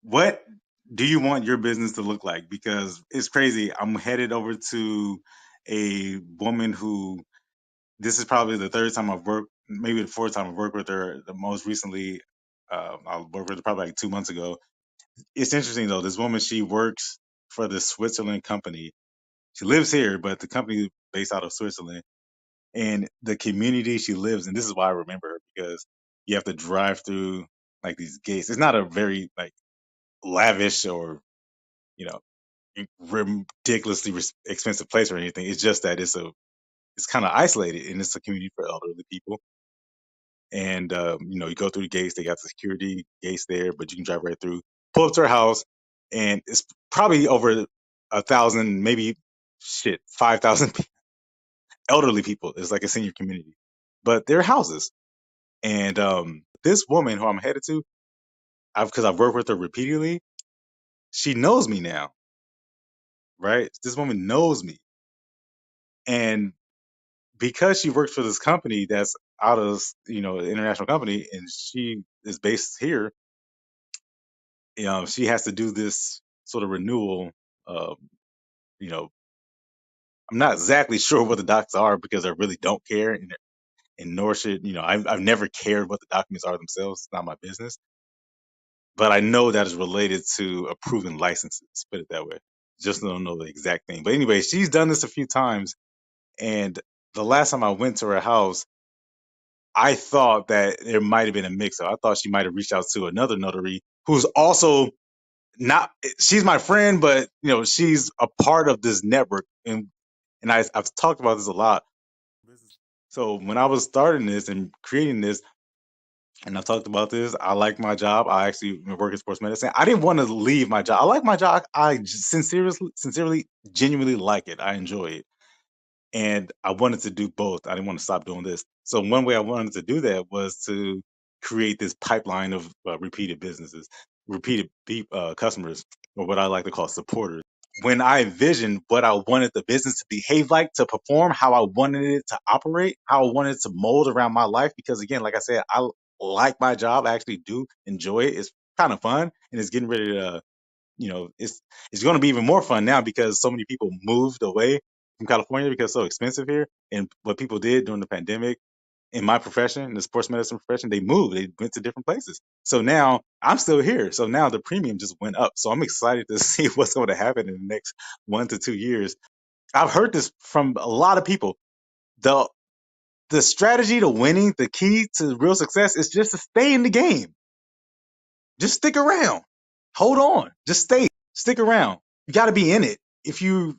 What do you want your business to look like? Because it's crazy. I'm headed over to a woman who this is probably the third time I've worked, maybe the fourth time I've worked with her. The most recently, I worked with her probably like 2 months ago. It's interesting though. This woman, she works for the Switzerland company. She lives here, but the company is based out of Switzerland. And the community she lives in, this is why I remember her because you have to drive through like these gates. It's not a very like lavish or you know ridiculously expensive place or anything. It's just that it's kind of isolated and it's a community for elderly people. And you go through the gates. They got the security gates there, but you can drive right through. Pull up to her house, and it's probably over 1,000, maybe 5,000 elderly people. It's like a senior community, but they're houses. And this woman who I'm headed to, because I've worked with her repeatedly, she knows me now, right? This woman knows me, and because she works for this company that's out of an international company, and she is based here, she has to do this sort of renewal. Um, you know, I'm not exactly sure what the docs are because I really don't care, and nor should I've never cared what the documents are themselves. It's not my business, but I know that is related to approving licenses. Put it that way. Just don't know the exact thing. But anyway, she's done this a few times, and the last time I went to her house, I thought that there might have been a mix-up. I thought she might have reached out to another notary who's also not. She's my friend, but she's a part of this network, and I've talked about this a lot. So when I was starting this and creating this, and I talked about this, I like my job. I actually work in sports medicine. I didn't want to leave my job. I like my job. Sincerely, genuinely like it. I enjoy it. And I wanted to do both. I didn't want to stop doing this. So one way I wanted to do that was to create this pipeline of repeated businesses, customers, or what I like to call supporters. When I envisioned what I wanted the business to behave like, to perform, how I wanted it to operate, how I wanted it to mold around my life, because again, like I said, I like my job. I actually do enjoy it. It's kind of fun, and it's getting ready to it's going to be even more fun now because so many people moved away from California because it's so expensive here. And what people did during the pandemic in my profession, the sports medicine profession, they moved, they went to different places. So now I'm still here. So now the premium just went up. So I'm excited to see what's going to happen in the next 1 to 2 years. I've heard this from a lot of people. The the strategy to winning, the key to real success is just to stay in the game. Just stick around. Hold on. Just stick around. You got to be in it. If you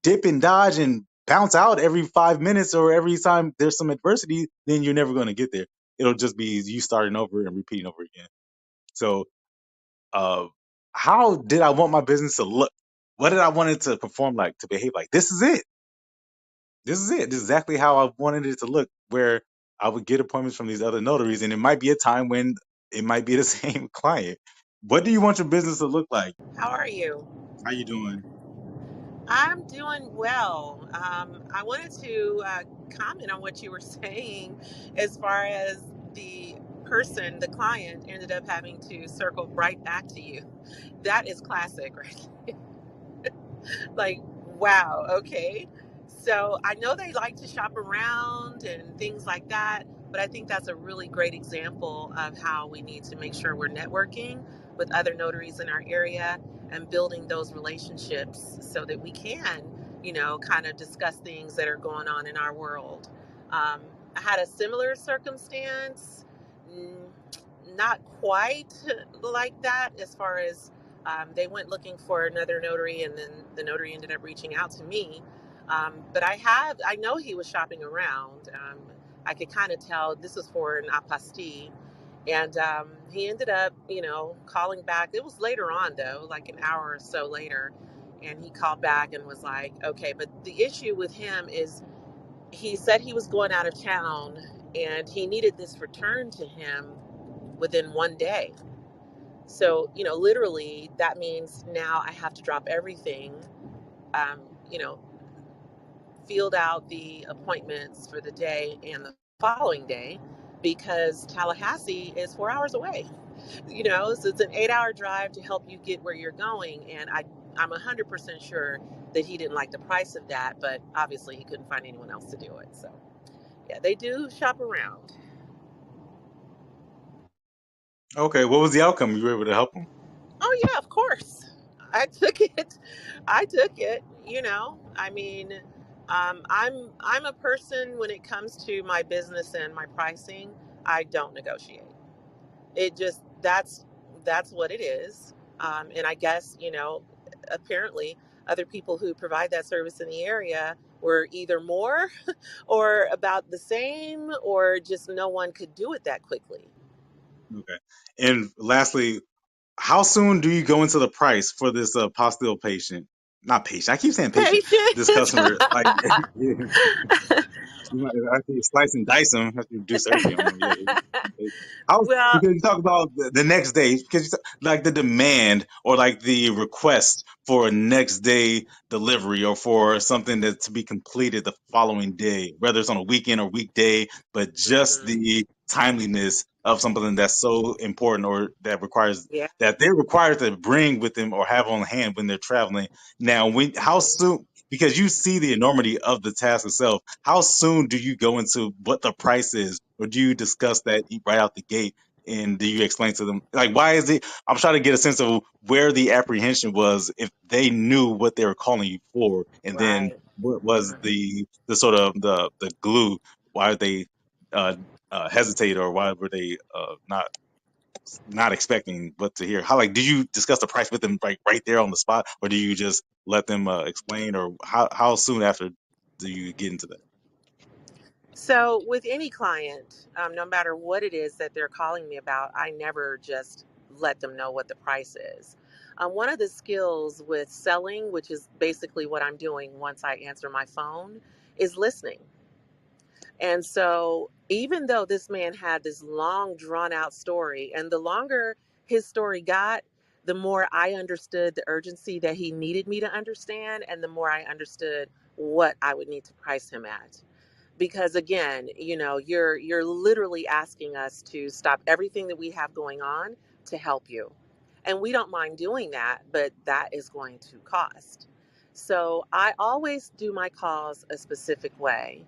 dip and dodge and bounce out every 5 minutes or every time there's some adversity, then you're never going to get there. It'll just be you starting over and repeating over again. So, uh, how did I want my business to look? What did I want it to perform like, to behave like? This is it. This is it. This is exactly how I wanted it to look, where I would get appointments from these other notaries, and it might be a time when it might be the same client. What do you want your business to look like? How are you? How you doing? I'm doing well. I wanted to comment on what you were saying as far as the the client, ended up having to circle right back to you. That is classic, right? Like, wow, okay. So I know they like to shop around and things like that, but I think that's a really great example of how we need to make sure we're networking with other notaries in our area and building those relationships so that we can, kind of discuss things that are going on in our world. Um, I had a similar circumstance, not quite like that as far as they went looking for another notary, and then the notary ended up reaching out to me. But I know he was shopping around. I could kind of tell this was for an apostille. And he ended up, calling back. It was later on, though, like an hour or so later. And he called back and was like, okay, but the issue with him is he said he was going out of town and he needed this returned to him within 1 day. So, literally, that means now I have to drop everything, um, you know, field out the appointments for the day and the following day because Tallahassee is 4 hours away. So it's an 8-hour drive to help you get where you're going. And I'm 100% sure that he didn't like the price of that, but obviously he couldn't find anyone else to do it. So yeah, they do shop around. Okay, what was the outcome? You were able to help them? Oh yeah, of course. I took it. I took it. I mean, I'm a person when it comes to my business and my pricing. I don't negotiate. It just that's what it is. And I guess apparently other people who provide that service in the area were either more or about the same, or just no one could do it that quickly. Okay. And lastly, how soon do you go into the price for this apostille patient? Not patient. I keep saying patient. This Patient. customer, like, you might after you slice and dice them, have to do surgery on them. Yeah. How, Well, because you talk about the next day, because like the demand or like the request for a next day delivery or for something that to be completed the following day, whether it's on a weekend or weekday, but just mhm, the timeliness of something that's so important or that requires yeah. that they're required to bring with them or have on hand when they're traveling. Now, how Mhm. soon? Because you see the enormity of the task itself. How soon do you go into what the price is, or do you discuss that right out the gate? And do you explain to them like why is it? I'm trying to get a sense of where the apprehension was if they knew what they were calling you for, and then Right. what was Mhm. the sort of the glue? Why did they uh, hesitate, or why were they not expecting what to hear? How like did you discuss the price with them right there on the spot, or do you just let them explain, or how soon after do you get into that? So, with any client, no matter what it is that they're calling me about, I never just let them know what the price is. One of the skills with selling, which is basically what I'm doing once I answer my phone, is listening. And so, even though this man had this long, drawn out story, and the longer his story got, the more I understood the urgency that he needed me to understand, and the more I understood what I would need to price him at. Because again, you're literally asking us to stop everything that we have going on to help you, and we don't mind doing that, but that is going to cost. So I always do my calls a specific way,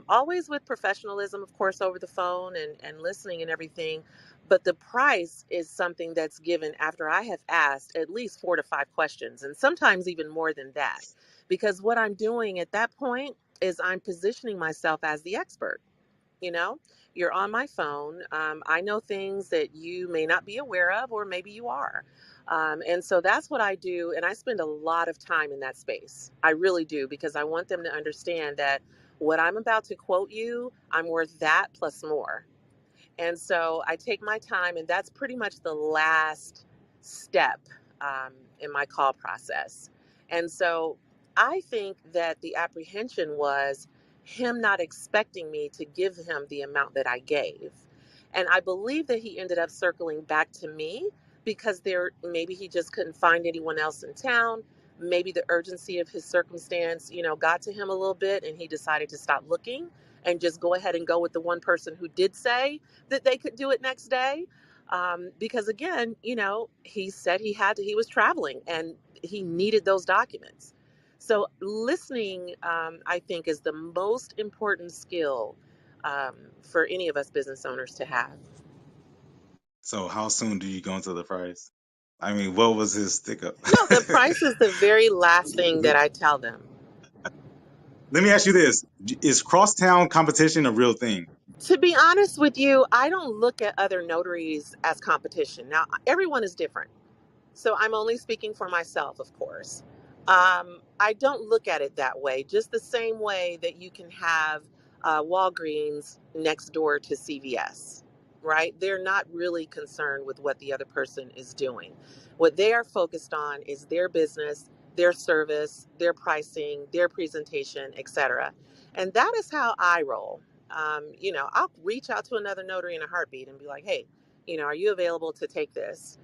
always with professionalism, of course, over the phone and listening and everything. But the price is something that's given after I have asked at least 4 to 5 questions, and sometimes even more than that, because what I'm doing at that point is I'm positioning myself as the expert. You know, you're on my phone. I know things that you may not be aware of, or maybe you are. And so that's what I do. And I spend a lot of time in that space. I really do, because I want them to understand that what I'm about to quote you, I'm worth that plus more. And so I take my time, and that's pretty much the last step in my call process. And so I think that the apprehension was him not expecting me to give him the amount that I gave. And I believe that he ended up circling back to me because maybe he just couldn't find anyone else in town. Maybe the urgency of his circumstance, got to him a little bit, and he decided to stop looking and just go ahead and go with the one person who did say that they could do it next day. Because again, he said he was traveling and he needed those documents. So listening, I think, is the most important skill for any of us business owners to have. So how soon do you go into the price? I mean, what was his stick up? No, the price is the very last thing that I tell them. Let me ask you this: is crosstown competition a real thing? To be honest with you, I don't look at other notaries as competition. Now, everyone is different. So I'm only speaking for myself, of course. I don't look at it that way, just the same way that you can have Walgreens next door to CVS, right? They're not really concerned with what the other person is doing. What they are focused on is their business, their service, their pricing, their presentation, etc. And that is how I roll. I'll reach out to another notary in a heartbeat and be like, hey, are you available to take this?